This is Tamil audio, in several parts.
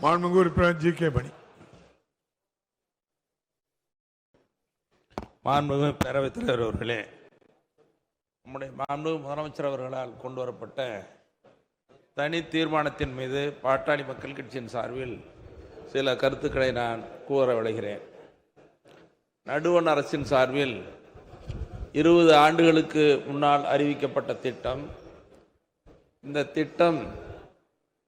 மாண்புமிகு உறுப்பினர் ஜி.கே. மணி. மாண்புமிகு பேரவைத் தலைவர் அவர்களே, நம்முடைய மாண்புமிகு முதலமைச்சர் அவர்களால் கொண்டு வரப்பட்ட தனி தீர்மானத்தின் மீது பாட்டாளி மக்கள் கட்சியின் சார்பில் சில கருத்துக்களை நான் கூற விளைகிறேன். நடுவண் அரசின் சார்பில் 20 ஆண்டுகளுக்கு முன்னால் அறிவிக்கப்பட்ட திட்டம். இந்த திட்டம்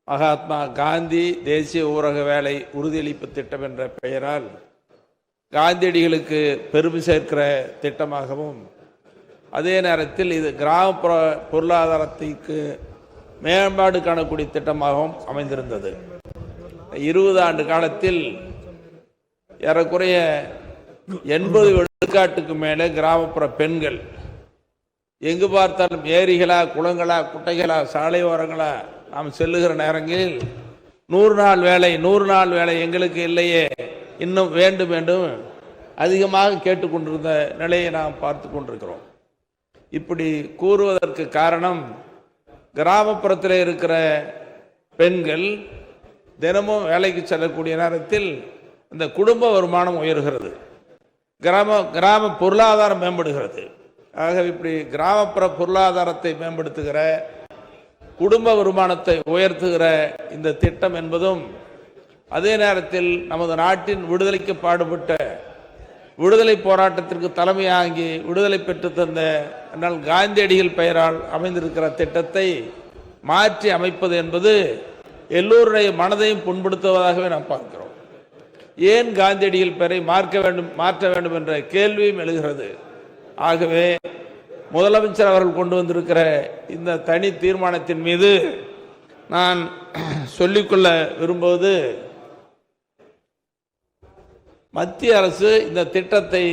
மகாத்மா காந்தி தேசிய ஊரக வேலை உறுதியளிப்பு திட்டம் என்ற பெயரால் காந்தியடிகளுக்கு பெருமை சேர்க்கிற திட்டமாகவும், அதே நேரத்தில் இது கிராமப்புற பொருளாதாரத்திற்கு மேம்பாடு காணக்கூடிய திட்டமாகவும் அமைந்திருந்தது. 20 ஆண்டு காலத்தில் ஏறக்குறைய 80 விழுக்காட்டுக்கு மேலே கிராமப்புற பெண்கள் எங்கு பார்த்தாலும் ஏரிகளா, குளங்களா, குட்டைகளா, சாலை ஓரங்களா நாம் செல்லுகிற நேரங்களில் 100 நாள் வேலை எங்களுக்கு இல்லையே, இன்னும் வேண்டும் வேண்டும் அதிகமாக கேட்டுக்கொண்டிருந்த நிலையை நாம் பார்த்து கொண்டிருக்கிறோம். இப்படி கூறுவதற்கு காரணம், கிராமப்புறத்தில் இருக்கிற பெண்கள் தினமும் வேலைக்கு செல்லக்கூடிய நேரத்தில் இந்த குடும்ப வருமானம் உயர்கிறது, கிராம பொருளாதாரம் மேம்படுகிறது. ஆக இப்படி கிராமப்புற பொருளாதாரத்தை மேம்படுத்துகிற, குடும்ப வருமானத்தை உயர்த்துகிற இந்த திட்டம் என்பதும், அதே நேரத்தில் நமது நாட்டின் விடுதலைக்கு பாடுபட்ட விடுதலை போராட்டத்திற்கு தலைமையாகி விடுதலை பெற்று தந்த அண்ணல் காந்தியடிகள் பெயரால் அமைந்திருக்கிற திட்டத்தை மாற்றி அமைப்பது என்பது எல்லோருடைய மனதையும் புண்படுத்துவதாகவே நாம் பார்க்கிறோம். ஏன் காந்தியடிகள் பெயரை மாற்ற வேண்டும் என்ற கேள்வியும் எழுகிறது. ஆகவே முதலமைச்சர் அவர்கள் கொண்டு வந்திருக்கிற இந்த தனி தீர்மானத்தின் மீது நான் சொல்லிக்கொள்ள விரும்புவது, மத்திய அரசு இந்த திட்டத்தை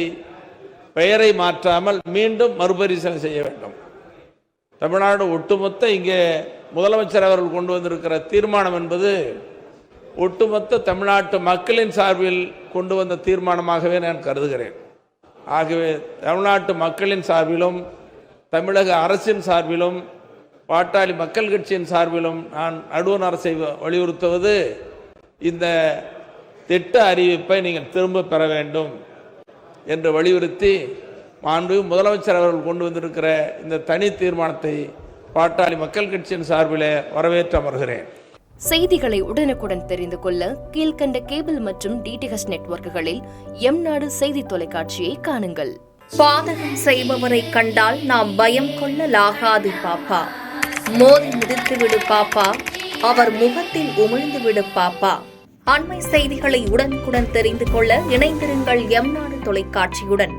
பெயரை மாற்றாமல் மீண்டும் மறுபரிசீலனை செய்ய வேண்டும். தமிழ்நாடு ஒட்டுமொத்த இங்கே முதலமைச்சர் அவர்கள் கொண்டு வந்திருக்கிற தீர்மானம் என்பது ஒட்டுமொத்த தமிழ்நாட்டு மக்களின் சார்பில் கொண்டு வந்த தீர்மானமாகவே நான் கருதுகிறேன். ஆகவே தமிழ்நாட்டு மக்களின் சார்பிலும், தமிழக அரசின் சார்பிலும், பாட்டாளி மக்கள் கட்சியின் சார்பிலும் நான் நடுவண் அரசை வலியுறுத்துவது, இந்த திட்ட அறிவிப்பை நீங்கள் திரும்ப பெற வேண்டும் என்று வலியுறுத்தி, மாண்புமிகு முதலமைச்சர் அவர்கள் கொண்டு வந்திருக்கிற இந்த தனி தீர்மானத்தை பாட்டாளி மக்கள் கட்சியின் சார்பிலே வரவேற்று அமர்கிறேன். செய்திகளை உடனுக்குடன் தெரிந்து கொள்ள கீழ்கண்ட கேபிள் மற்றும் டிடிஹெச் நெட்வொர்க்குகளில் எம்நாடு செய்தி தொலைக்காட்சியை காணுங்கள். பாதகம் செய்பவரை கண்டால் நாம் பயம் கொள்ளலாகாது பாப்பா. மோதி மிதித்துவிடு பாப்பா, அவர் முகத்தில் உமிழ்ந்து விடு பாப்பா. அண்மை செய்திகளை உடனுக்குடன் தெரிந்து கொள்ள இணைந்திருங்கள் எம்நாடு தொலைக்காட்சியுடன்.